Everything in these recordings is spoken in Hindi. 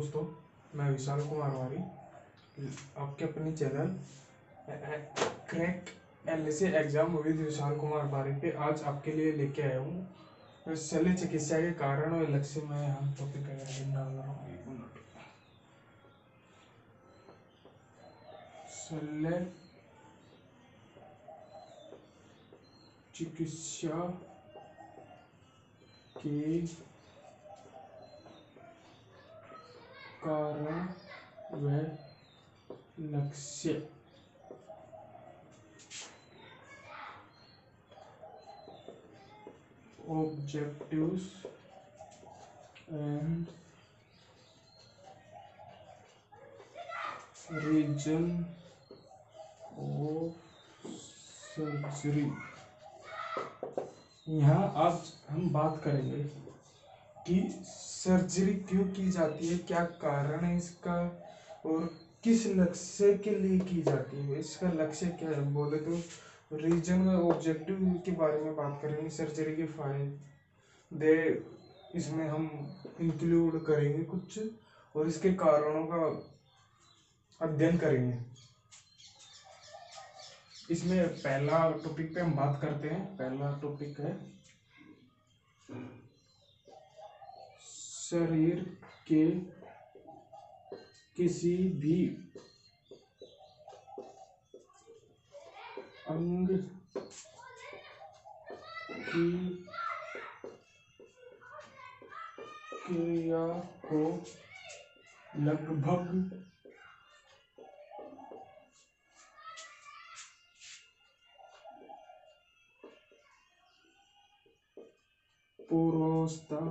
दोस्तों, मैं विशाल कुमार वारी आपके अपनी channel crack LAC exam with Vishal Kumar Wari पे आज आपके लिए लेके आया हूँ शल्य चिकित्सा के कारण और लक्ष्य में हम टॉपिक डाल रहा हूँ। एक मिनट। शल्य चिकित्सा के कारण व लक्ष्य। Objectives and reason of surgery। यहाँ आज हम बात करेंगे कि सर्जरी क्यों की जाती है, क्या कारण है इसका और किस लक्ष्य के लिए की जाती है, इसका लक्ष्य क्या है। बोले तो रीजन और ऑब्जेक्टिव के बारे में बात करेंगे। सर्जरी के फायदे इसमें हम इंक्लूड करेंगे कुछ और इसके कारणों का अध्ययन करेंगे। इसमें पहला टॉपिक पे हम बात करते हैं। पहला टॉपिक है शरीर के किसी भी अंग की क्रिया को लगभग पूर्वावस्था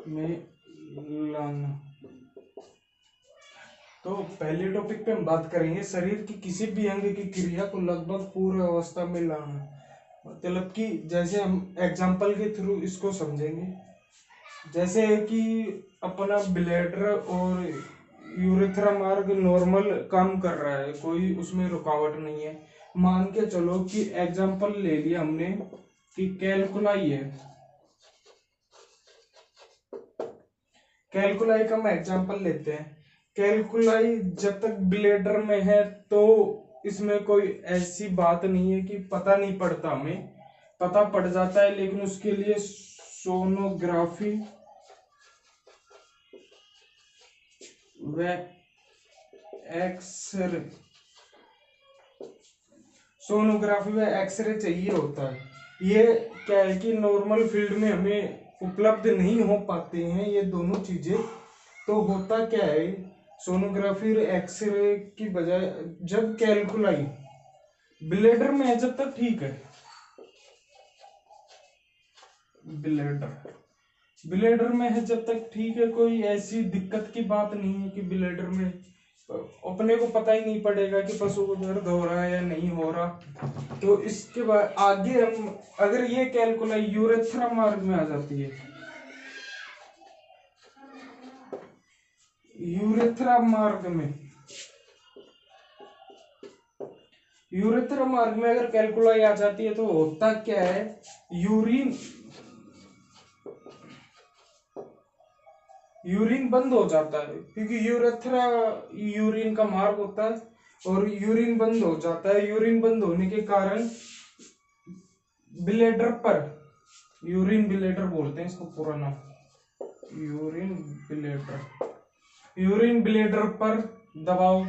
में लाना। तो पहले टॉपिक पे हम बात करेंगे शरीर की किसी भी अंग की क्रिया को लगभग पूर्व अवस्था में लाना। मतलब कि जैसे हम एग्जाम्पल के थ्रू इसको समझेंगे। जैसे कि अपना ब्लैडर और यूरेथ्रा मार्ग नॉर्मल काम कर रहा है, कोई उसमें रुकावट नहीं है। मान के चलो कि एग्जाम्पल ले लिया हमने कि कैलकुलाई है। कैलकुलाई का हम एग्जाम्पल लेते हैं। कैलकुलाई जब तक ब्लैडर में है तो इसमें कोई ऐसी बात नहीं है कि पता नहीं पड़ता, हमें पता पड़ जाता है, लेकिन उसके लिए सोनोग्राफी व एक्सरे चाहिए होता है। ये क्या है कि नॉर्मल फील्ड में हमें उपलब्ध नहीं हो पाते हैं ये दोनों चीजें। तो होता क्या है, सोनोग्राफी और एक्सरे की बजाय जब कैलकुलाई ब्लैडर में है जब तक ठीक है, ब्लैडर में है जब तक ठीक है, कोई ऐसी दिक्कत की बात नहीं है कि ब्लैडर में अपने को पता ही नहीं पड़ेगा कि पशु को दर्द हो रहा है या नहीं हो रहा। तो इसके बाद आगे हम अगर ये कैलकुलाई यूरेथ्रा मार्ग में आ जाती है, यूरेथ्रा मार्ग में अगर कैलकुलाई आ जाती है तो होता क्या है, यूरिन बंद हो जाता है, क्योंकि यूरेथ्रा यूरिन का मार्ग होता है और यूरिन बंद हो जाता है। यूरिन बंद होने के कारण ब्लैडर पर, यूरिन ब्लैडर बोलते हैं इसको पूरा नाम, यूरिन ब्लैडर पर दबाव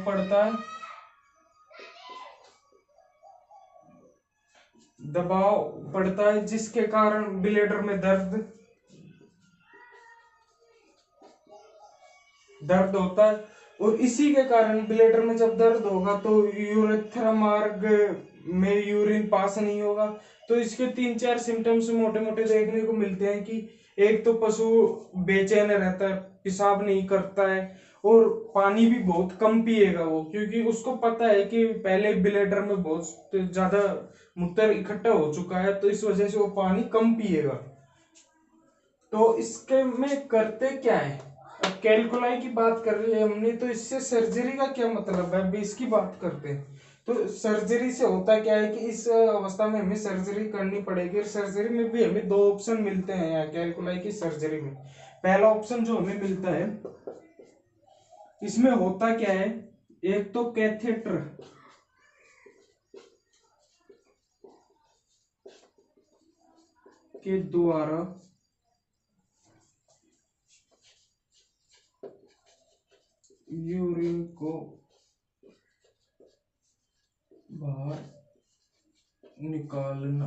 पड़ता है जिसके कारण ब्लैडर में दर्द होता है। और इसी के कारण ब्लैडर में जब दर्द होगा तो यूरेथ्रा मार्ग में यूरिन पास नहीं होगा। तो इसके 3-4 सिम्टम्स मोटे मोटे देखने को मिलते हैं कि एक तो पशु बेचैन रहता है, पेशाब नहीं करता है और पानी भी बहुत कम पिएगा वो, क्योंकि उसको पता है कि पहले ब्लैडर में बहुत ज्यादा मूत्र इकट्ठा हो चुका है, तो इस वजह से वो पानी कम पिएगा। तो इसके में करते क्या है, अब कैलकुलाई की बात कर रहे हैं हमने, तो इससे सर्जरी का क्या मतलब है, अभी इसकी बात करते हैं। तो सर्जरी से होता क्या है कि इस अवस्था में हमें सर्जरी करनी पड़ेगी, और सर्जरी में भी हमें दो ऑप्शन मिलते हैं यहाँ कैलकुलाई की सर्जरी में। पहला ऑप्शन जो हमें मिलता है, इसमें होता क्या है, एक तो कैथेटर के द्वारा यूरिन को बाहर निकालना।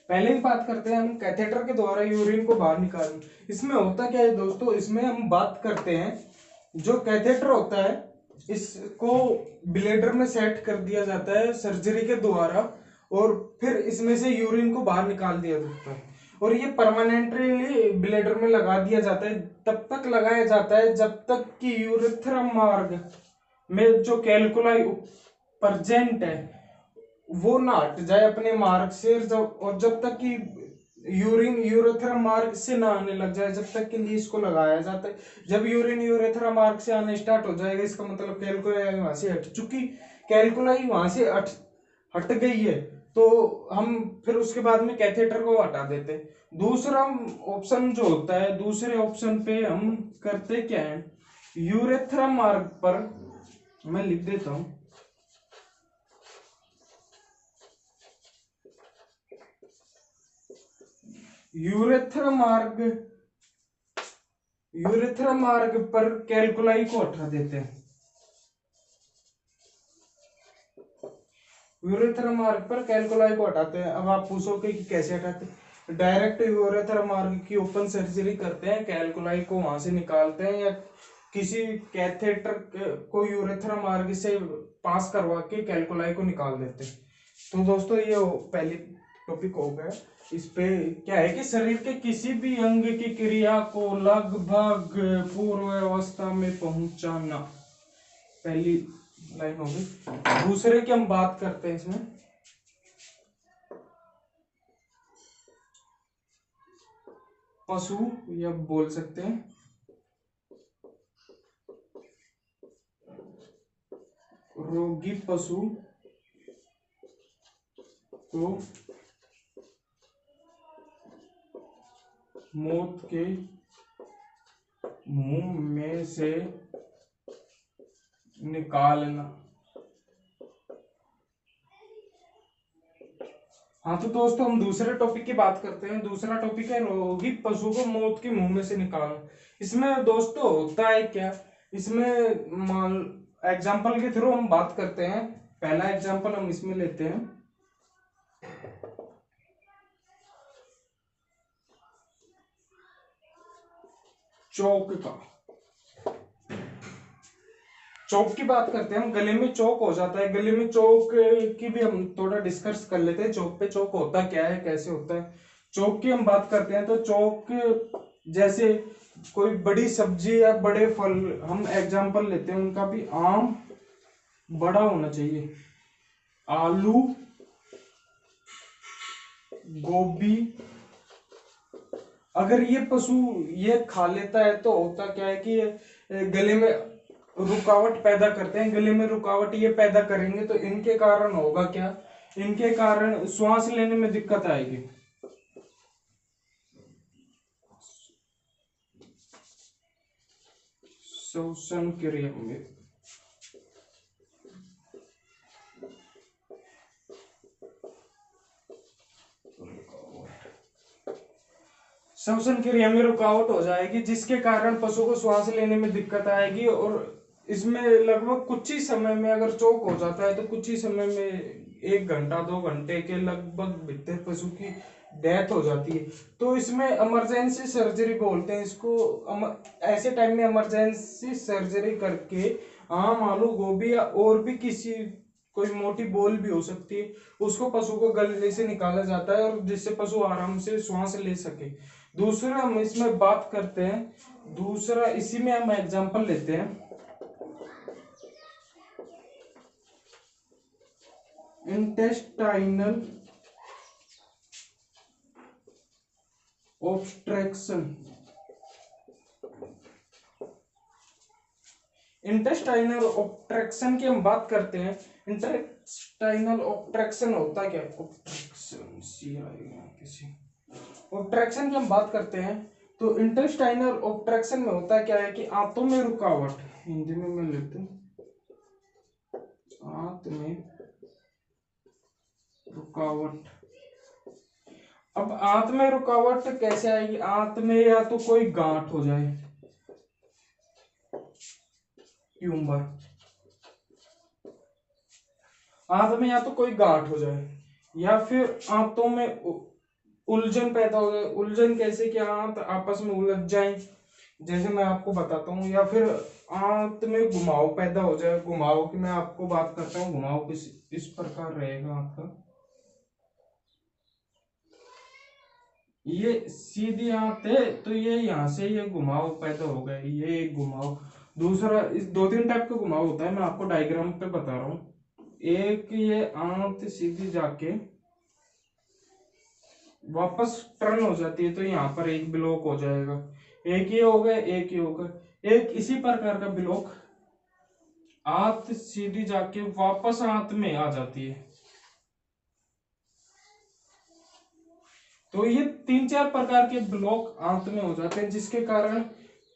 पहले ही बात करते हैं हम कैथेटर के द्वारा यूरिन को बाहर निकालना। इसमें होता क्या है दोस्तों, इसमें हम बात करते हैं जो कैथेटर होता है इसको ब्लेडर में सेट कर दिया जाता है सर्जरी के द्वारा, और फिर इसमें से यूरिन को बाहर निकाल दिया जाता है, और ये परमानेंटली ब्लेडर में लगा दिया जाता है। तब तक लगाया जाता है जब तक कि यूरेथ्रा मार्ग में जो कैलकुलाई प्रेजेंट है वो ना हट जाए अपने मार्ग से, जब तक कि यूरिन यूरेथ्रा मार्ग से ना आने लग जाए, जब तक के लिए इसको लगाया जाता है। जब यूरिन यूरेथ्रा मार्ग से आने स्टार्ट हो जाएगा, इसका मतलब कैलकुलाई वहां से हट चुकी, कैलकुलाई वहां से हट गई है, तो हम फिर उसके बाद में कैथेटर को हटा देते हैं। दूसरा ऑप्शन जो होता है, दूसरे ऑप्शन पे हम करते क्या है, यूरेथ्रा मार्ग पर मैं लिख देता हूं, यूरेथ्रा मार्ग पर कैलकुलाई को हटा देते हैं। यूरेथ्रा मार्ग पर कैलकुलाई को हटाते हैं। अब आप पूछोगे कि कैसे हटाते हैं, डायरेक्ट यूरेथ्रा मार्ग की ओपन सर्जरी करते हैं, कैलकुलाई को वहां से निकालते हैं, या किसी कैथेटर को यूरेथ्रा मार्ग से पास करवा के कैलकुलाई को निकाल देते हैं। तो दोस्तों ये पहली टॉपिक हो गया। इस पे क्या है कि शरीर के किसी भी अंग की क्रिया को लगभग पूर्व अवस्था में पहुंचाना, पहली लाइन होगी। दूसरे की हम बात करते हैं, इसमें पशु या बोल सकते हैं रोगी पशु को मौत के मुंह में से निकालना। हाँ तो दोस्तों हम दूसरे टॉपिक की बात करते हैं। दूसरा टॉपिक है रोगी पशु को मौत के मुंह में से निकालना। इसमें दोस्तों होता है क्या, इसमें एग्जाम्पल के थ्रू हम बात करते हैं। पहला एग्जाम्पल हम इसमें लेते हैं, चौक का। चौक की बात करते हैं हम, गले में चौक हो जाता है। गले में चौक की भी हम थोड़ा डिस्कस कर लेते हैं, चौक पे चौक होता क्या है, कैसे होता है। चौक की हम बात करते हैं तो चौक जैसे कोई बड़ी सब्जी या बड़े फल, हम एग्जांपल लेते हैं उनका भी। आम बड़ा होना चाहिए, आलू, गोभी। अगर ये पशु ये खा लेता है तो होता क्या है कि गले में रुकावट पैदा करते हैं। गले में रुकावट ये पैदा करेंगे तो इनके कारण होगा क्या, इनके कारण श्वास लेने में दिक्कत आएगी। श्वसन क्रिया में श्वसन क्रिया में रुकावट हो जाएगी, जिसके कारण पशु को श्वास लेने में दिक्कत आएगी। और इसमें लगभग कुछ ही समय में अगर चोक हो जाता है तो कुछ ही समय में 1 घंटा 2 घंटे के लगभग भीतर पशु की डेथ हो जाती है। तो इसमें इमरजेंसी सर्जरी बोलते हैं इसको। ऐसे टाइम में इमरजेंसी सर्जरी करके आम, आलू, गोभी या और भी किसी कोई मोटी बोल भी हो सकती है, उसको पशु को गले से निकाला जाता है, और जिससे पशु आराम से श्वास ले सके। दूसरा हम इसमें बात करते हैं, दूसरा इसी में हम एग्जांपल लेते हैं, इंटेस्टाइनल ऑब्स्ट्रक्शन। इंटेस्टाइनल ऑब्स्ट्रक्शन की हम बात करते हैं। इंटेस्टाइनल ऑब्स्ट्रक्शन होता क्या है, ऑब्स्ट्रक्शन की हम बात करते हैं तो इंटेस्टाइनल ऑब्स्ट्रक्शन में होता क्या है कि आंतों में रुकावट, हिंदी में मैं लिखता हूँ आंत में रुकावट। अब आंत में रुकावट कैसे आएगी, आंत में या तो कोई गांठ हो जाए, ट्यूमर, आंत में या तो कोई गांठ हो जाए या फिर आंतों में उलझन पैदा हो जाए। उलझन कैसे कि आंत आपस में उलझ जाए, जैसे मैं आपको बताता हूँ, या फिर आंत में घुमाव पैदा हो जाए। घुमाव की मैं आपको बात करता हूँ, घुमाव किस इस प्रकार रहेगा आंत का, ये सीधी आंत है तो ये यहाँ से ये घुमाव पैदा हो गया, ये एक घुमाव। दूसरा, इस दो तीन टाइप का घुमाव होता है, मैं आपको डायग्राम पे बता रहा हूँ। एक ये आंत सीधी जाके वापस टर्न हो जाती है तो यहाँ पर एक ब्लॉक हो जाएगा, एक ये हो गया, एक ये हो गया। एक इसी प्रकार का ब्लॉक आंत सीधी जाके वापस आंत में आ जाती है। तो ये तीन चार प्रकार के ब्लॉक आंत में हो जाते हैं, जिसके कारण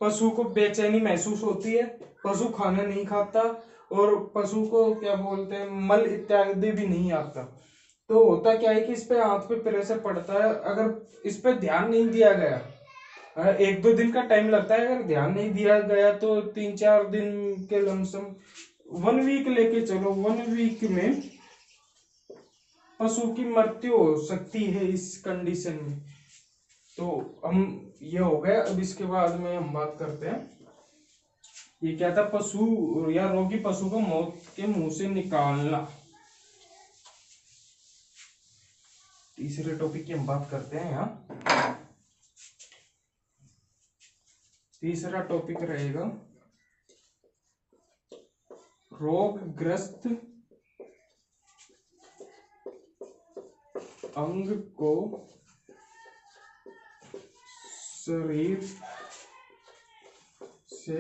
पशु को बेचैनी महसूस होती है, पशु खाना नहीं खाता और पशु को क्या बोलते हैं मल इत्यादि भी नहीं आता। तो होता क्या है कि इस पे आंत पे प्रेशर पड़ता है, अगर इस पे ध्यान नहीं दिया गया, एक दो दिन का टाइम लगता है, अगर ध्यान नहीं दिया गया तो 3-4 दिन के लमसम 1 वीक लेके चलो, 1 वीक में पशु की मृत्यु हो सकती है इस कंडीशन में। तो हम ये हो गया। अब इसके बाद में हम बात करते हैं, ये क्या था, पशु या रोगी पशु को मौत के मुंह से निकालना। तीसरे टॉपिक की हम बात करते हैं यहाँ। तीसरा टॉपिक रहेगा रोगग्रस्त अंग को शरीर से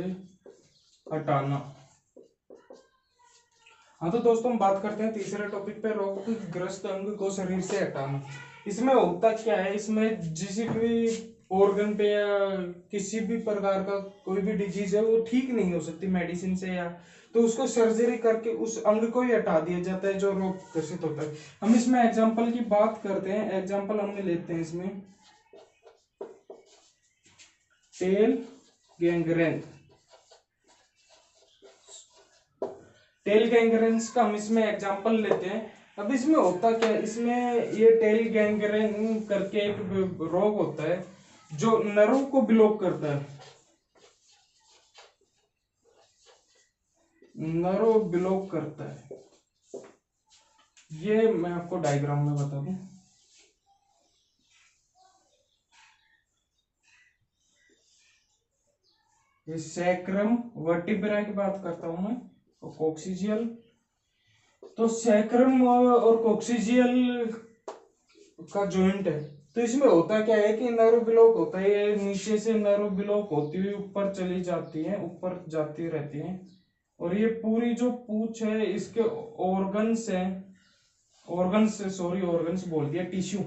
हटाना। हाँ तो दोस्तों हम बात करते हैं तीसरे टॉपिक पे, रोगग्रस्त अंग को शरीर से हटाना। इसमें होता क्या है, इसमें जिस भी ऑर्गन पे या किसी भी प्रकार का कोई भी डिजीज है वो ठीक नहीं हो सकती मेडिसिन से, या तो उसको सर्जरी करके उस अंग को ही हटा दिया जाता है जो रोग ग्रसित होता है। हम इसमें एग्जांपल की बात करते हैं, एग्जांपल हमने लेते हैं इसमें टेल गैंग्रेन। टेल गैंग्रेन्स का हम इसमें एग्जांपल लेते हैं। अब इसमें होता क्या है, इसमें ये टेल गैंग्रेन करके एक रोग होता है जो नर्व को ब्लॉक करता है, नर्व ब्लॉक करता है। ये मैं आपको डायग्राम में बता दूं, ये सैक्रम वर्टिब्रा की बात करता हूं मैं, और कोक्सीजियल। तो सैक्रम और कोक्सीजियल का जॉइंट है, तो इसमें होता क्या है कि नर्व ब्लॉक होता है, ये नीचे से नर्व ब्लॉक होती हुई ऊपर चली जाती है, ऊपर जाती रहती है, और ये पूरी जो पूंछ है इसके ऑर्गन्स है, ऑर्गन्स सॉरी ऑर्गन्स बोल दिया, टिश्यू,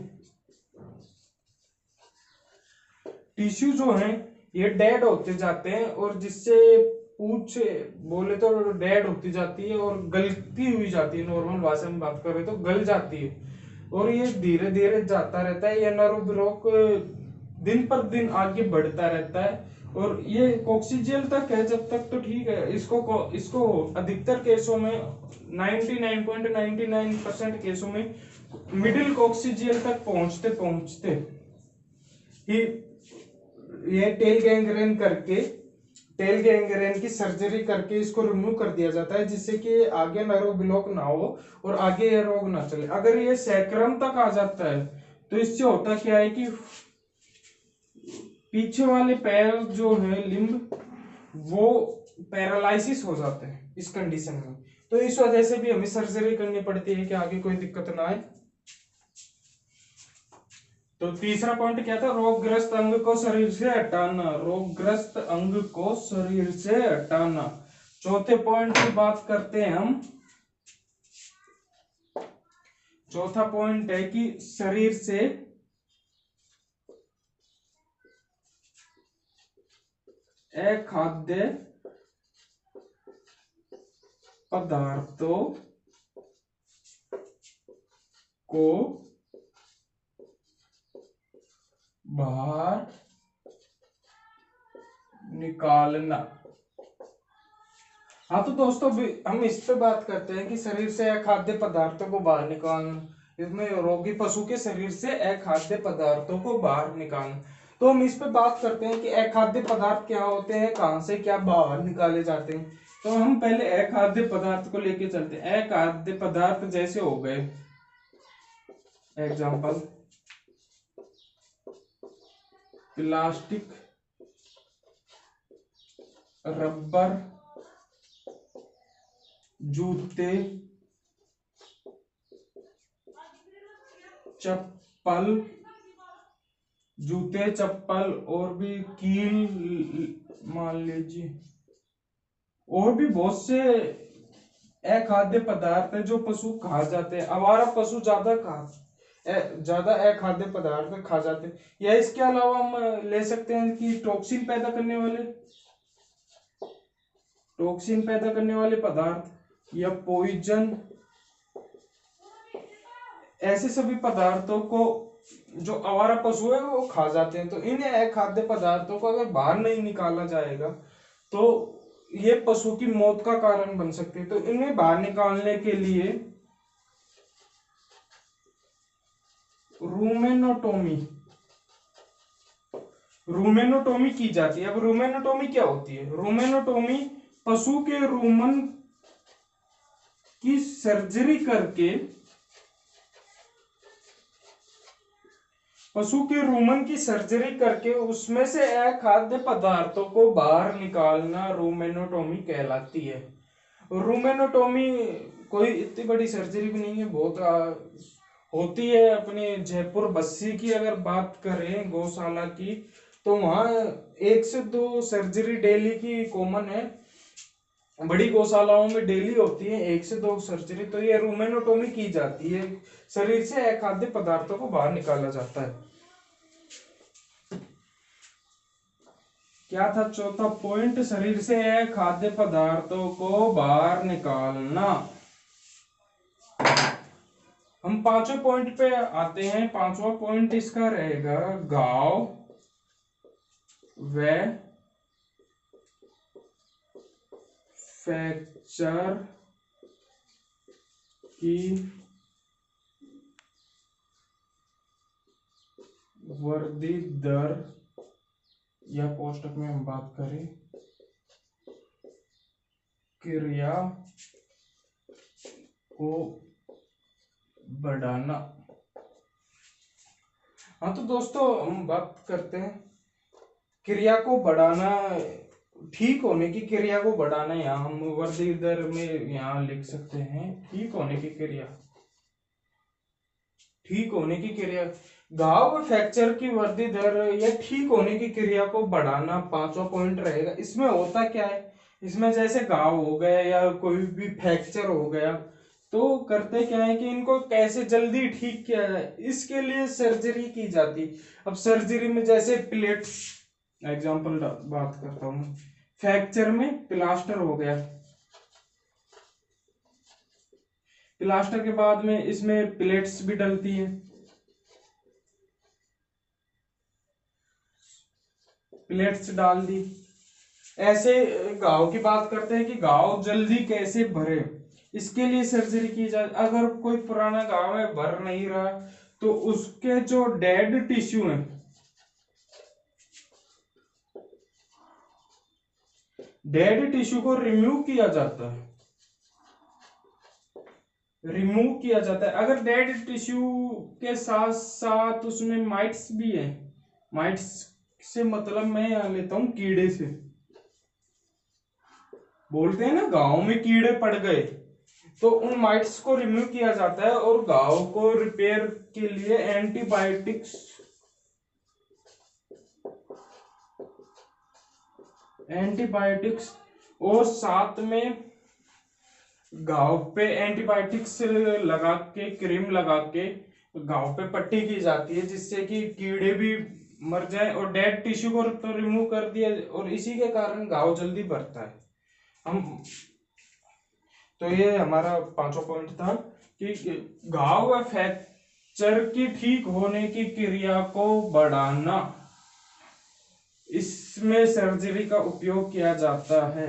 टिश्यू जो है ये डेड होते जाते हैं, और जिससे पूंछ बोले तो डेड होती जाती है और गलती हुई जाती है, नॉर्मल भाषा में बात करें तो गल जाती है, और ये धीरे धीरे जाता रहता है। ये नर्व ब्लॉक दिन पर दिन आगे बढ़ता रहता है, और ये कोक्सीजियल तक है जब तक तो ठीक है, इसको अधिकतर केसों में 99.99% केसों में मिडिल कोक्सीजियल तक पहुंचते पहुंचते ही ये टेल गैंग्रेन की सर्जरी करके इसको रिमूव कर दिया जाता है, जिससे कि आगे नर्व ब्लॉक ना हो और आगे ये रोग ना चले। अगर ये सैक्रम तक आ जाता है तो इससे होता क्या है कि पीछे वाले पैर जो है लिम्ब वो पैरालाइसिस हो जाते हैं इस कंडीशन में, तो इस वजह से भी हमें सर्जरी करनी पड़ती है कि आगे कोई दिक्कत ना आए। तो तीसरा पॉइंट क्या था, रोगग्रस्त अंग को शरीर से हटाना, रोगग्रस्त अंग को शरीर से हटाना। चौथे पॉइंट की बात करते हैं हम। चौथा पॉइंट है कि शरीर से अखाद्य पदार्थों को बाहर निकालना। हाँ तो दोस्तों हम इस पे बात करते हैं कि शरीर से अखाद्य पदार्थों को बाहर निकालना। इसमें रोगी पशु के शरीर से अखाद्य पदार्थों को बाहर निकालना। तो हम इस पे बात करते हैं कि अखाद्य पदार्थ क्या होते हैं, कहां से क्या बाहर निकाले जाते हैं। तो हम पहले अखाद्य पदार्थ को लेके चलते हैं। अखाद्य पदार्थ जैसे हो गए, एग्जाम्पल प्लास्टिक, रबर, जूते, चप्पल, जूते चप्पल और भी कील मान लीजिए, और भी बहुत से अखाद्य पदार्थ है जो पशु खा जाते हैं। आवारा पशु ज्यादा अखाद्य पदार्थ खा जाते हैं। या इसके अलावा हम ले सकते हैं कि टॉक्सिन पैदा करने वाले पदार्थ या पॉइजन, ऐसे सभी पदार्थों को जो आवारा पशु है वो खा जाते हैं। तो इन अखाद्य पदार्थों को अगर बाहर नहीं निकाला जाएगा तो ये पशु की मौत का कारण बन सकते हैं। तो इन्हें बाहर निकालने के लिए रूमेनोटोमी की जाती है। अब रूमेनोटोमी क्या होती है? रूमेनोटोमी पशु के रूमन की सर्जरी करके उसमें से अखाद्य पदार्थों को बाहर निकालना रूमेनोटोमी कहलाती है। रूमेनोटोमी कोई इतनी बड़ी सर्जरी भी नहीं है, बहुत होती है। अपने जयपुर बस्सी की अगर बात करें गौशाला की, तो वहां 1 से 2 सर्जरी डेली की कॉमन है। बड़ी गौशालाओं में डेली होती है 1 से 2 सर्जरी। तो ये रूमेनोटोमी की जाती है, शरीर से अखाद्य पदार्थों को बाहर निकाला जाता है। क्या था चौथा पॉइंट? शरीर से अखाद्य पदार्थों को बाहर निकालना। हम 5वें पॉइंट पे आते हैं। 5वां पॉइंट इसका रहेगा घाव व फ्रैक्चर की वृद्धि दर, या कोष्टक में हम बात करें क्रिया को बढ़ाना। हाँ तो दोस्तों हम बात करते हैं क्रिया को बढ़ाना, ठीक होने की क्रिया को बढ़ाना। यहाँ हम वृद्धि दर में यहाँ लिख सकते हैं ठीक होने की क्रिया। घाव फ्रैक्चर की वृद्धि दर या ठीक होने की क्रिया को बढ़ाना 5वां पॉइंट रहेगा। इसमें होता क्या है, इसमें जैसे घाव हो गया या कोई भी फ्रैक्चर हो गया, तो करते क्या है कि इनको कैसे जल्दी ठीक किया जाए, इसके लिए सर्जरी की जाती। अब सर्जरी में जैसे प्लेट्स, एग्जांपल बात करता हूँ, फ्रैक्चर में प्लास्टर हो गया, प्लास्टर के बाद में इसमें प्लेट्स भी डलती है, प्लेट्स डाल दी। ऐसे घाव की बात करते हैं कि घाव जल्दी कैसे भरे, इसके लिए सर्जरी की जाए। अगर कोई पुराना घाव है भर नहीं रहा, तो उसके जो डेड टिश्यू है, डेड टिश्यू को रिमूव किया जाता है। अगर डेड टिश्यू के साथ साथ उसमें माइट्स भी है, माइट्स से मतलब मैं यहाँ लेता हूं कीड़े से, बोलते हैं ना गांव में कीड़े पड़ गए, तो उन माइट्स को रिमूव किया जाता है और घाव को रिपेयर के लिए एंटीबायोटिक्स और साथ में घाव पे एंटीबायोटिक्स लगा के, क्रीम लगा के घाव पे पट्टी की जाती है, जिससे कि कीड़े भी मर जाए और डेड टिश्यू को तो रिमूव कर दिया, और इसी के कारण घाव जल्दी भरता है। हम तो ये हमारा पांचवा पॉइंट था कि घाव व फ्रैक्चर की ठीक होने की क्रिया को बढ़ाना, इसमें सर्जरी का उपयोग किया जाता है।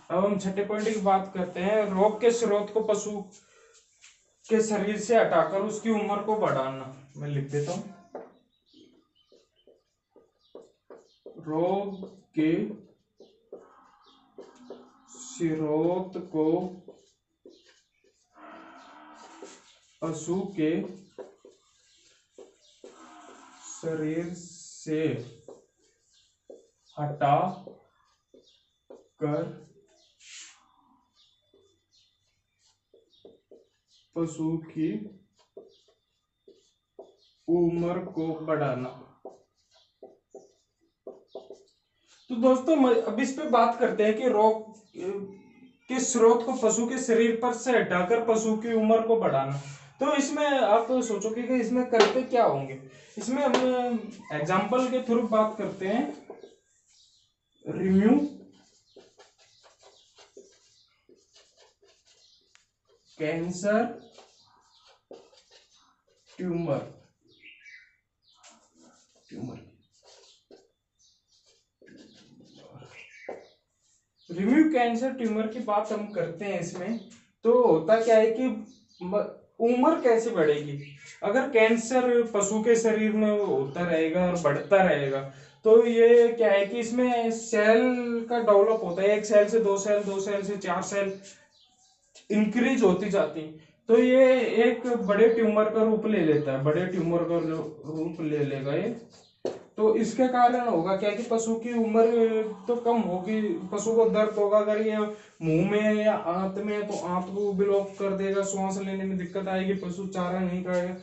अब हम छठे पॉइंट की बात करते हैं, रोग के स्रोत को पशु के शरीर से हटाकर उसकी उम्र को बढ़ाना। मैं लिख देता हूं, रोग के स्रोत को पशु के शरीर से हटा कर पशु की उम्र को बढ़ाना। तो दोस्तों अब इस पे बात करते हैं कि रोग के स्रोत को पशु के शरीर पर से हटाकर पशु की उम्र को बढ़ाना। तो इसमें आप सोचोगे कि इसमें करते क्या होंगे। इसमें हम एग्जाम्पल के थ्रू बात करते हैं। Remove cancer tumour remove cancer tumour की बात हम करते हैं इसमें। तो होता क्या है कि उम्र कैसे बढ़ेगी। अगर कैंसर पशु के शरीर में होता रहेगा और बढ़ता रहेगा, तो ये क्या है कि इसमें सेल का डेवलप होता है, एक सेल से दो सेल, दो सेल से चार सेल इंक्रीज होती जाती। तो ये एक बड़े ट्यूमर का रूप ले लेता है, बड़े ट्यूमर का रूप ले लेगा ये। तो इसके कारण होगा क्या कि पशु की उम्र तो कम होगी, पशु को दर्द होगा। अगर ये मुंह में या आंत में है तो आंत को ब्लॉक कर देगा, श्वास लेने में दिक्कत आएगी, पशु चारा नहीं खाएगा।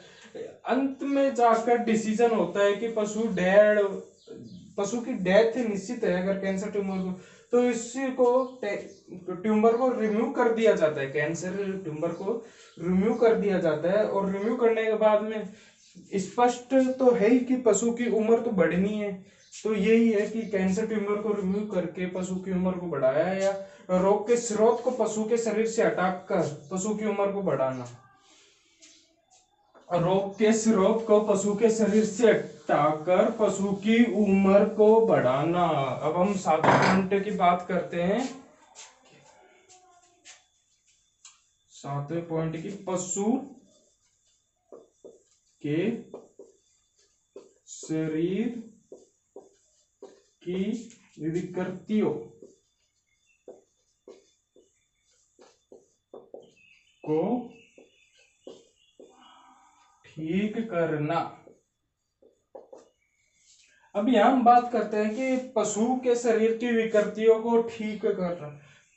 अंत में जाकर डिसीजन होता है कि पशु की डेथ निश्चित है अगर कैंसर ट्यूमर को। तो इसी को ट्यूमर को रिमूव कर दिया जाता है, कैंसर ट्यूमर को रिमूव कर दिया जाता है। और रिमूव करने के बाद में स्पष्ट तो है ही कि पशु की उम्र तो बढ़नी है। तो यही है कि कैंसर ट्यूमर को रिमूव करके पशु की उम्र को बढ़ाया, या रोग के स्रोत को पशु के शरीर से हटाकर पशु की उम्र को बढ़ाना। रोग के स्रोत को पशु के शरीर से हटाकर पशु की उम्र को बढ़ाना। अब हम 7 पॉइंट की बात करते हैं। 7वें पॉइंट की, पशु के शरीर की विकृतियों को ठीक करना। अब यहां हम बात करते हैं कि पशु के शरीर की विकृतियों को ठीक करना।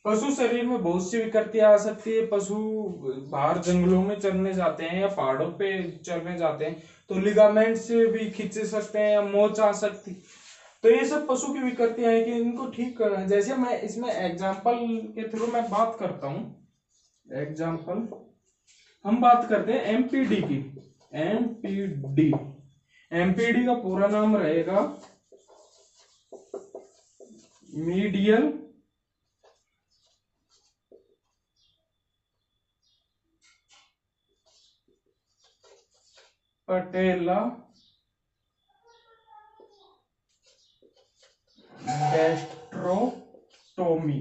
पशु शरीर में बहुत सी विकृतियां आ सकती है। पशु बाहर जंगलों में चरने जाते हैं या पहाड़ों पे चरने जाते हैं, तो लिगामेंट से भी खींच सकते हैं या मोच आ सकती। तो ये सब पशु की विकृतियां हैं कि इनको ठीक करना है। जैसे मैं इसमें एग्जाम्पल के थ्रू मैं बात करता हूं। एग्जाम्पल हम बात करते हैं एमपीडी की। एमपीडी का पूरा नाम रहेगा मीडियल पटेला डेस्ट्रोटोमी।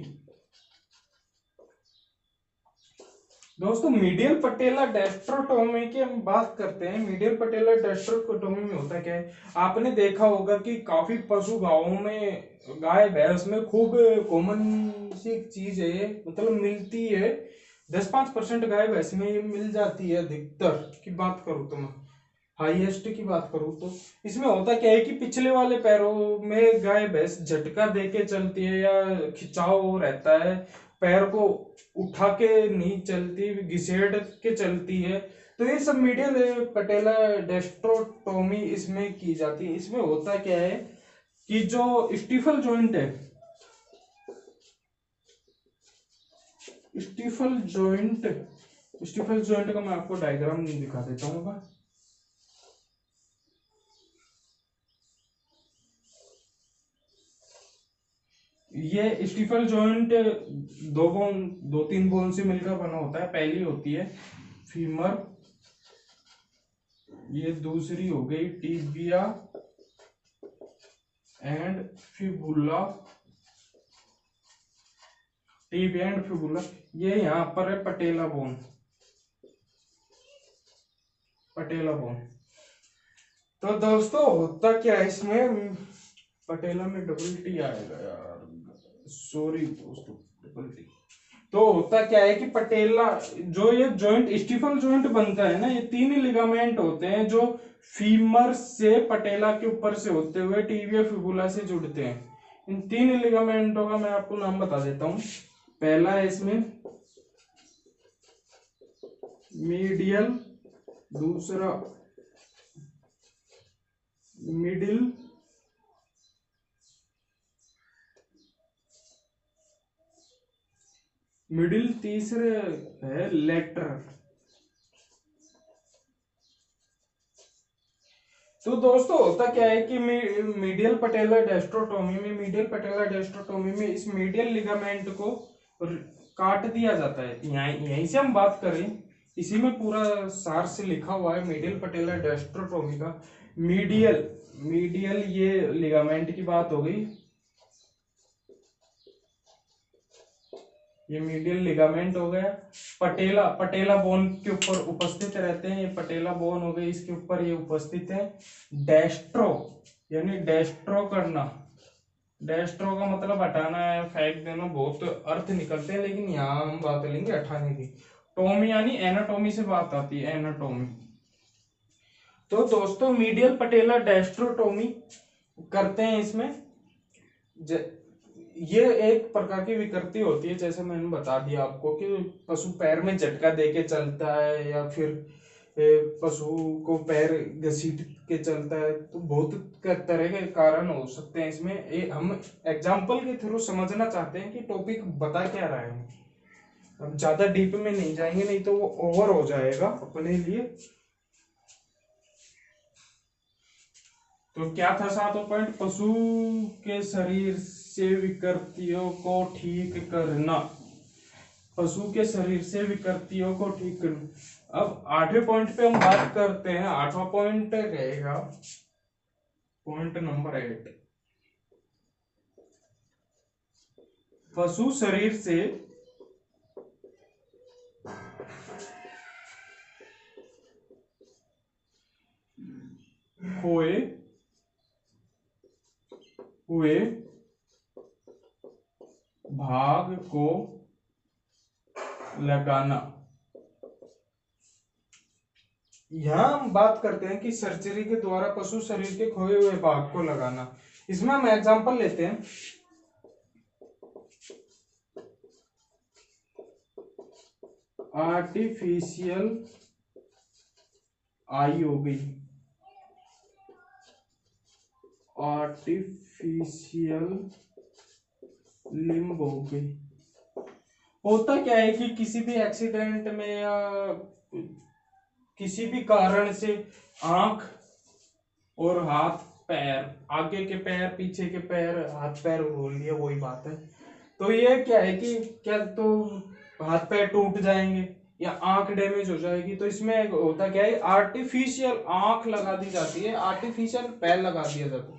दोस्तों मीडियल पटेला डेस्ट्रोटोमी की हम बात करते हैं। मीडियल पटेला डेस्ट्रोटोमी में होता क्या है, आपने देखा होगा कि काफी पशु गांवों में, गाय भैंस में खूब कॉमन सी चीज है, मतलब मिलती है। 10-5% गाय भैंस में ये मिल जाती है। अधिकतर की बात करूं तो, मैं हाईएस्ट की बात करूं तो इसमें होता क्या है कि पिछले वाले पैरों में गाय भैंस झटका दे के चलती है या खिंचाव रहता है, पैर को उठा के नहीं चलती, घिसेड़ के चलती है। तो ये सब मीडियल पटेला डेस्ट्रोटोमी इसमें की जाती है। इसमें होता क्या है कि जो स्टीफल जॉइंट है, स्टीफल जॉइंट का मैं आपको डायग्राम दिखा देता हूँ। ये स्टीफल जॉइंट दो तीन बोन से मिलकर बना होता है। पहली होती है फीमर, ये दूसरी हो गई tibia and fibula, tibia and fibula. ये यहाँ पर है पटेला बोन, पटेला बोन। तो दोस्तों होता क्या है इसमें, पटेला में डबल टी आएगा यार, सॉरी दोस्तों, डबल टी। तो होता क्या है कि पटेला जो ये जॉइंट स्टीफल जॉइंट बनता है ना, ये तीन लिगामेंट होते हैं जो फीमर से पटेला के ऊपर से होते हुए टिबिया फिबुला से जुड़ते हैं। इन तीन लिगामेंटों का मैं आपको नाम बता देता हूं। पहला है इसमें मीडियल, दूसरा मिडिल, तीसरे है लेटरल। तो दोस्तों होता क्या है कि मीडियल पटेलर डेस्ट्रोटोमी में इस मीडियल लिगामेंट को काट दिया जाता है। यहीं से हम बात करें, इसी में पूरा सार से लिखा हुआ है मीडियल पटेलर डेस्ट्रोटोमी का। मीडियल ये लिगामेंट की बात हो गई, ये मीडियल लिगामेंट हो गया। पटेला बोन के ऊपर उपस्थित रहते हैं, ये पटेला बोन हो गई, इसके ऊपर ये उपस्थित है। डेस्ट्रो यानी डेस्ट्रो करना, डेस्ट्रो का मतलब हटाना है, फेंक देना, बहुत अर्थ निकलते हैं, लेकिन यहाँ हम बात लेंगे हटाने की। टोमी यानी एनाटोमी से बात आती है, एनाटोमी। तो दोस्तों मीडियल पटेला डेस्ट्रोटोमी करते हैं इसमें। ये एक प्रकार की विकृति होती है, जैसे मैंने बता दिया आपको कि पशु पैर में झटका देके चलता है या फिर पशु को पैर घसीट के चलता है, तो बहुत तरह के कारण हो सकते हैं इसमें। हम एग्जाम्पल के थ्रू समझना चाहते हैं कि टॉपिक बता क्या रहा है। हम ज्यादा डीप में नहीं जाएंगे, नहीं तो वो ओवर हो जाएगा अपने लिए। तो क्या था 7वां पॉइंट, पशु के शरीर से विकृतियों को ठीक करना, पशु के शरीर से विकृतियों को ठीक करना। अब 8वें पॉइंट पे हम बात करते हैं। 8वां पॉइंट रहेगा पॉइंट नंबर 8, पशु शरीर से खोए हुए भाग को लगाना। यहां हम बात करते हैं कि सर्जरी के द्वारा पशु शरीर के खोए हुए भाग को लगाना। इसमें हम एग्जांपल लेते हैं, आर्टिफिशियल आई हो गई, आर्टिफिशियल लिम्ब हो गई। होता क्या है कि किसी भी एक्सीडेंट में या किसी भी कारण से आंख और हाथ पैर, आगे के पैर पीछे के पैर, हाथ पैर बोल लिया वही बात है। तो ये क्या है कि क्या तो हाथ पैर टूट जाएंगे या आंख डैमेज हो जाएगी। तो इसमें होता क्या है, आर्टिफिशियल आंख लगा दी जाती है, आर्टिफिशियल पैर लगा दिया जाता है।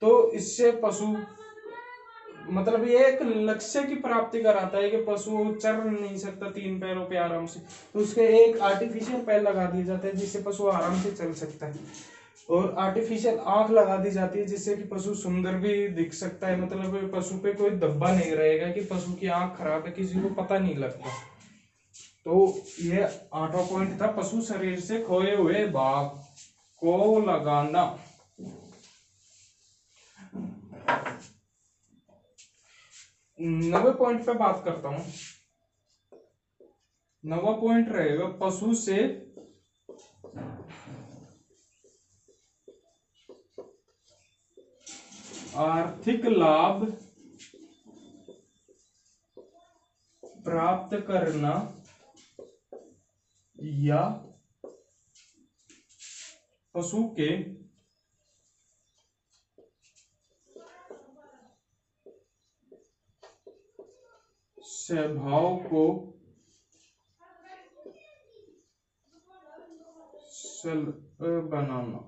तो इससे पशु मतलब ये एक लक्ष्य की प्राप्ति कराता है कि पशु चल नहीं सकता 3 पैरों पे आराम से, तो उसके एक आर्टिफिशियल पैर लगा दिए जाते हैं जिससे पशु आराम से चल सकता है। और आर्टिफिशियल आंख लगा दी जाती है जिससे कि पशु सुंदर भी दिख सकता है, मतलब पशु पे कोई धब्बा नहीं रहेगा कि पशु की आंख खराब है, किसी को पता नहीं लगता। तो ये 8वां पॉइंट था, पशु शरीर से खोए हुए भाग को लगाना। 9वें पॉइंट पे बात करता हूं। 9वां पॉइंट रहेगा पशु से आर्थिक लाभ प्राप्त करना या पशु के स्वभाव को बनाना।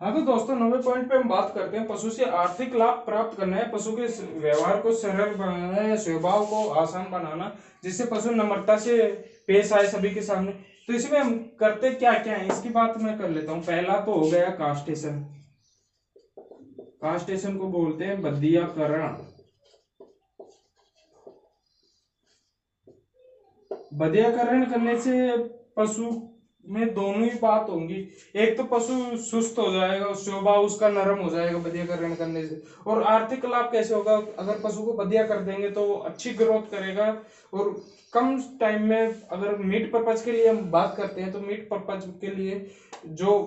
हाँ तो दोस्तों 90 पॉइंट पे हम बात करते हैं पशु से आर्थिक लाभ प्राप्त करना है, पशु के व्यवहार को सरल बनाना है, स्वभाव को आसान बनाना, जिससे पशु नम्रता से पेश आए सभी के सामने। तो इसमें हम करते क्या क्या है इसकी बात मैं कर लेता हूँ। पहला तो हो गया कास्टेशन। कास्टेशन को बोलते हैं बधियाकरण। बधियाकरण करने से पशु में दोनों ही बात होंगी, एक तो पशु सुस्त हो जाएगा, स्वभाव उसका नरम हो जाएगा बधियाकरण करने से। और आर्थिक लाभ कैसे होगा, अगर पशु को बधिया कर देंगे तो अच्छी ग्रोथ करेगा और कम टाइम में, अगर मीट पर्पज के लिए हम बात करते हैं तो मीट पर्पज के लिए जो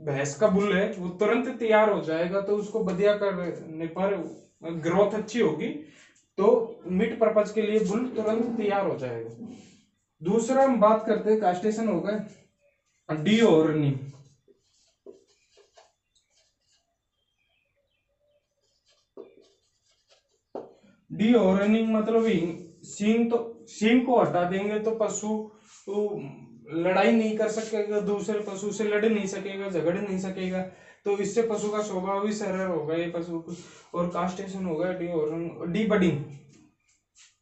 भैंस का बुल है वो तुरंत तैयार हो जाएगा, तो उसको बधिया करने पर ग्रोथ अच्छी होगी, तो मीट पर्पज के लिए बुल तुरंत तैयार हो जाएगा। दूसरा हम बात करते हैं कास्टेशन हो गया डीओर्निंग। डीओर्निंग मतलब सींग को हटा देंगे तो पशु लड़ाई नहीं कर सकेगा, दूसरे पशु से लड़ नहीं सकेगा, झगड़ नहीं सकेगा, तो इससे पशु का स्वभाव भी सरल होगा ये पशु को। और कास्टेशन हो गया डीओर्निंग। डीबडिंग,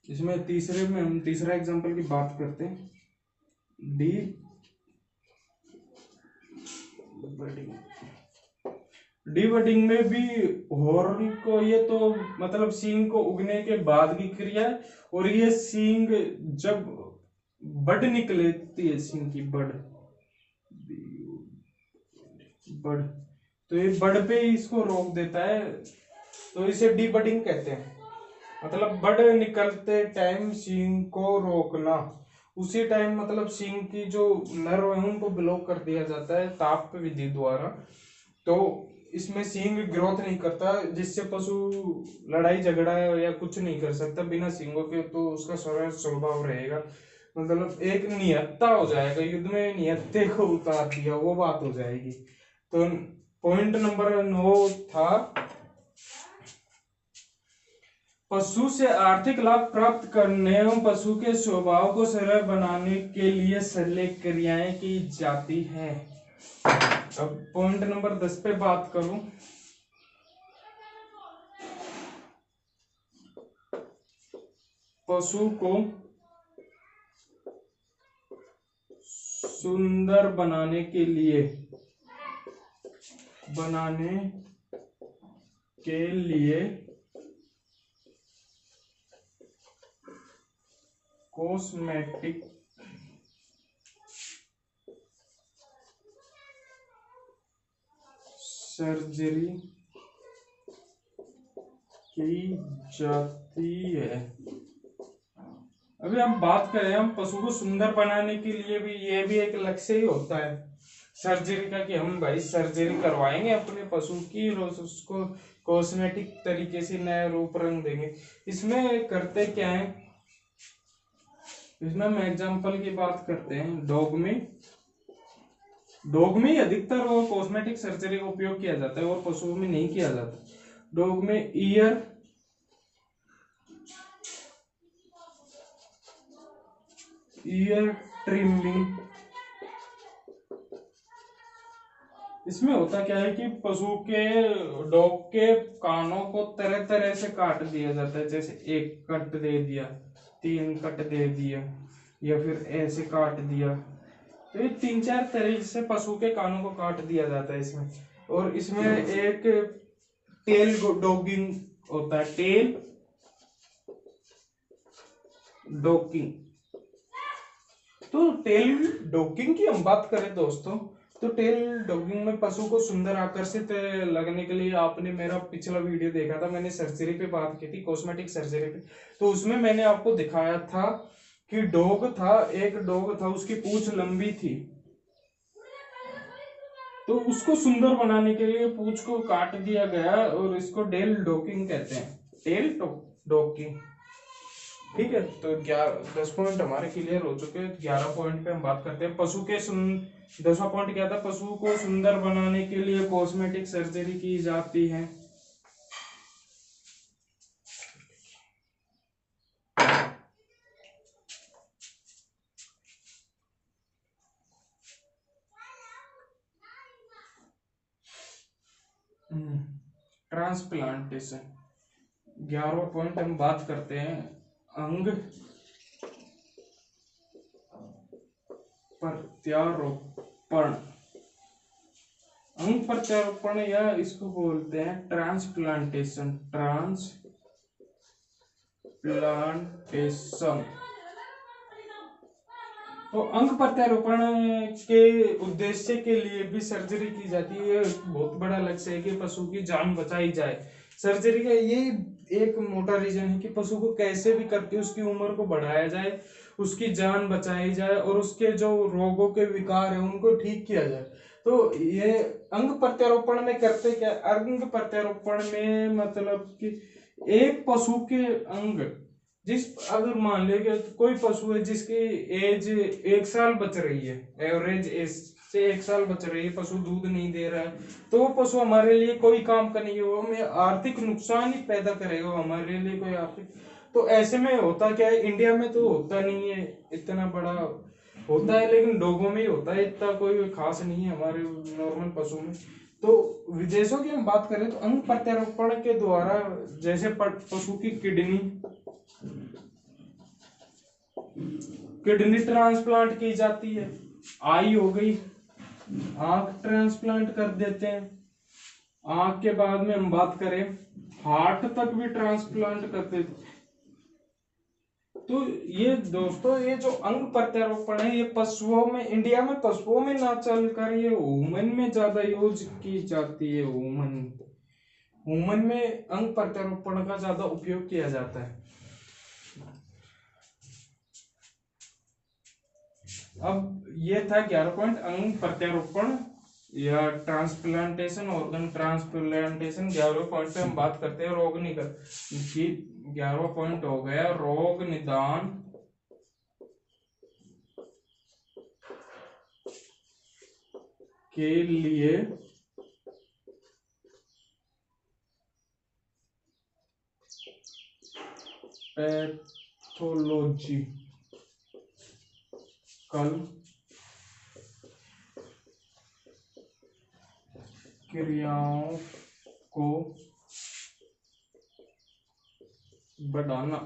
इसमें तीसरे में हम तीसरा एग्जांपल की बात करते हैं। डीबडिंग में भी हॉर्न को, ये तो मतलब सींग को उगने के बाद की क्रिया है, और ये सींग जब बड निकलती है, सींग की बड तो ये बड पे ही इसको रोक देता है, तो इसे डीबडिंग कहते हैं। मतलब बड निकलते टाइम सींग को रोकना, उसी टाइम मतलब सींग की जो नर्व है उनको ब्लॉक कर दिया जाता है ताप विधि द्वारा, तो इसमें सींग ग्रोथ नहीं करता, जिससे पशु लड़ाई झगड़ा या कुछ नहीं कर सकता बिना सींगों के, तो उसका सरल स्वभाव रहेगा, मतलब एक निहत्था हो जाएगा, युद्ध में निहत्थे को उतार दिया वो बात हो जाएगी। तो पॉइंट नंबर 9 था पशु से आर्थिक लाभ प्राप्त करने एवं पशु के स्वभाव को सरल बनाने के लिए सरल क्रियाएं की जाती है। अब पॉइंट नंबर 10 पे बात करूं, पशु को सुंदर बनाने के लिए कॉस्मेटिक सर्जरी की जाती है। अभी हम बात करें, हम पशु को सुंदर बनाने के लिए भी, ये भी एक लक्ष्य ही होता है सर्जरी का, कि हम भाई सर्जरी करवाएंगे अपने पशु की और उसको कॉस्मेटिक तरीके से नया रूप रंग देंगे। इसमें करते क्या है, इसमें हम एग्जांपल की बात करते हैं। डॉग में अधिकतर वो कॉस्मेटिक सर्जरी का उपयोग किया जाता है और पशुओं में नहीं किया जाता। डॉग में ईयर ट्रिमिंग, इसमें होता क्या है कि पशु के, डॉग के कानों को तरह तरह से काट दिया जाता है, जैसे एक कट दे दिया, 3 कट दे दिया, या फिर ऐसे काट दिया, तो ये 3-4 तरीके से पशु के कानों को काट दिया जाता है इसमें। और इसमें एक टेल डॉगिंग होता है, टेल डॉगिंग। तो टेल डॉगिंग की हम बात करें दोस्तों, तो टेल डॉगिंग में पशु को सुंदर आकर्षित लगने के लिए, आपने मेरा पिछला वीडियो देखा था, मैंने सर्जरी पे बात की थी, कॉस्मेटिक सर्जरी पे, तो उसमें मैंने आपको दिखाया था कि एक डॉग था, उसकी पूंछ लंबी थी, तो उसको सुंदर बनाने के लिए पूंछ को काट दिया गया और इसको टेल डॉगिंग कहते हैं, टेल डॉगिंग। ठीक है, तो 10 पॉइंट हमारे क्लियर हो चुके हैं। 11 पॉइंट पे हम बात करते हैं पशु के 10वां पॉइंट क्या था, पशु को सुंदर बनाने के लिए कॉस्मेटिक सर्जरी की जाती है। ट्रांसप्लांटेशन। 11वां पॉइंट हम बात करते हैं अंग प्रत्यारोपण। अंग प्रत्यारोपण या इसको बोलते हैं ट्रांसप्लांटेशन। ट्रांसप्लांटेशन तो अंग प्रत्यारोपण के उद्देश्य के लिए भी सर्जरी की जाती है। बहुत बड़ा लक्ष्य है कि पशु की जान बचाई जाए। सर्जरी का ये एक मोटा रीजन है कि पशु को कैसे भी करके उसकी उम्र को बढ़ाया जाए, उसकी जान बचाई जाए और उसके जो रोगों के विकार है उनको ठीक किया जाए। तो ये अंग प्रत्यारोपण में करते क्या, अंग प्रत्यारोपण में मतलब कि एक पशु के अंग, जिस अगर मान ले कि कोई पशु है जिसकी एज 1 साल बच रही है, एवरेज एज से 1 साल बच रही है, पशु दूध नहीं दे रहा है, तो वो पशु हमारे लिए कोई काम का नहीं है, वो हमें आर्थिक नुकसान ही पैदा करेगा, हमारे लिए कोई आर्थिक। तो ऐसे में होता क्या है, इंडिया में तो होता नहीं है इतना बड़ा, होता है लेकिन डॉगों में ही होता है, इतना कोई खास नहीं है हमारे नॉर्मल पशु में। तो विदेशों की हम बात करें तो अंग प्रत्यारोपण के द्वारा जैसे पशु की किडनी ट्रांसप्लांट की जाती है, आई हो गई, आंख ट्रांसप्लांट कर देते हैं, आंख के बाद में हम बात करें हार्ट तक भी ट्रांसप्लांट कर देते हैं। तो ये दोस्तों ये जो अंग प्रत्यारोपण है ये पशुओं में, इंडिया में पशुओं में ना चलकर ये ह्यूमन में ज्यादा यूज की जाती है। ह्यूमन में अंग प्रत्यारोपण का ज्यादा उपयोग किया जाता है। अब ये था 11 पॉइंट अंग प्रत्यारोपण या ट्रांसप्लांटेशन, ऑर्गन ट्रांसप्लांटेशन। 11वें पॉइंट पे हम बात करते हैं रोग निदान की। 11वां पॉइंट हो गया रोग निदान के लिए पैथोलॉजिकल क्रियाओं को बढ़ाना।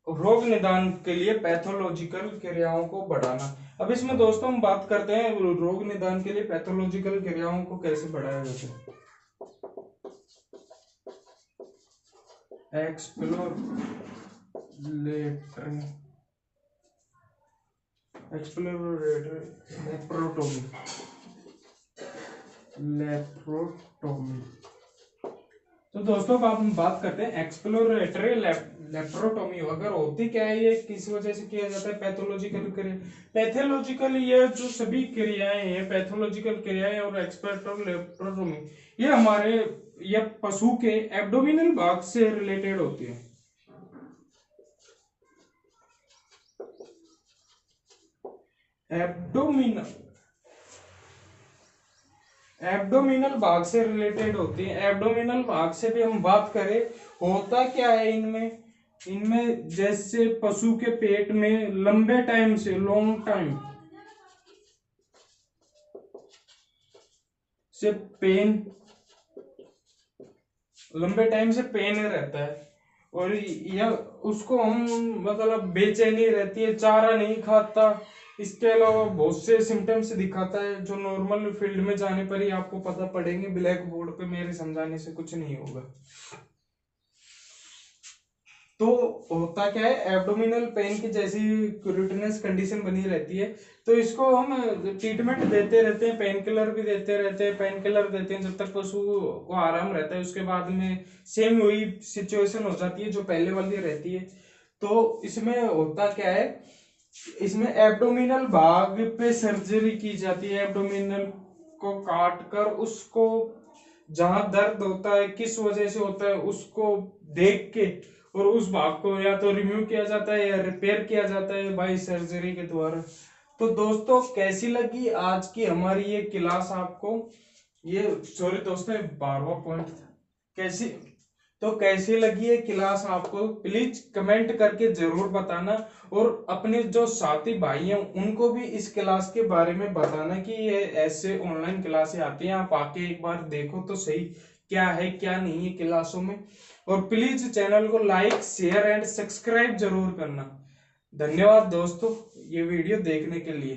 रोग निदान के लिए पैथोलॉजिकल क्रियाओं को बढ़ाना। अब इसमें दोस्तों हम बात करते हैं रोग निदान के लिए पैथोलॉजिकल क्रियाओं को कैसे बढ़ाया जाता है। लेप्रोटोमी। तो दोस्तों अब हम बात करते हैं एक्सप्लोरेटरी लेप्रोटोमी। अगर होती क्या है, ये किस वजह से किया जाता है, पैथोलॉजिकल क्रिया। पैथोलॉजिकल ये जो सभी क्रियाएं हैं, पैथोलॉजिकल क्रियाएं और एक्सप्लोरेटरी लेप्रोटोमी, ये हमारे ये पशु के एब्डोमिनल भाग से रिलेटेड होती है। एब्डोमिनल भाग से रिलेटेड होती है। एब्डोमिनल भाग से भी हम बात करें, होता क्या है इनमें जैसे पशु के पेट में लंबे टाइम से, लॉन्ग टाइम से पेन, लंबे टाइम से पेन रहता है और यह उसको हम मतलब बेचैनी रहती है, चारा नहीं खाता, इसके अलावा बहुत से सिम्टम्स दिखाता है जो नॉर्मल फील्ड में जाने पर ही आपको पता पड़ेंगे, ब्लैक बोर्ड पे मेरे समझाने से कुछ नहीं होगा। तो होता क्या है, एब्डोमिनल पेन की जैसी क्यूरिटनस कंडीशन बनी रहती है, तो इसको हम ट्रीटमेंट देते रहते हैं, पेन किलर भी देते रहते हैं, पेन किलर देते हैं जब तक पशु को आराम रहता है। उसके बाद में सेम वही सिचुएशन हो जाती है जो पहले वाली रहती है। तो इसमें होता क्या है, इसमें एब्डोमिनल भाग पे सर्जरी की जाती है। एब्डोमिनल को काट कर उसको जहां दर्द होता है, किस वजह से होता है, उसको देख के और उस भाग को या तो रिमूव किया जाता है या रिपेयर किया जाता है बाई सर्जरी के द्वारा। तो दोस्तों कैसी लगी आज की हमारी ये क्लास आपको, ये सॉरी दोस्तों 12वां पॉइंट कैसी, तो कैसी लगी ये क्लास आपको प्लीज कमेंट करके जरूर बताना, और अपने जो साथी भाई हैं उनको भी इस क्लास के बारे में बताना कि ये ऐसे ऑनलाइन क्लासें आती हैं, आप आके एक बार देखो तो सही क्या है क्या नहीं है क्लासों में। और प्लीज चैनल को लाइक शेयर एंड सब्सक्राइब जरूर करना। धन्यवाद दोस्तों ये वीडियो देखने के लिए।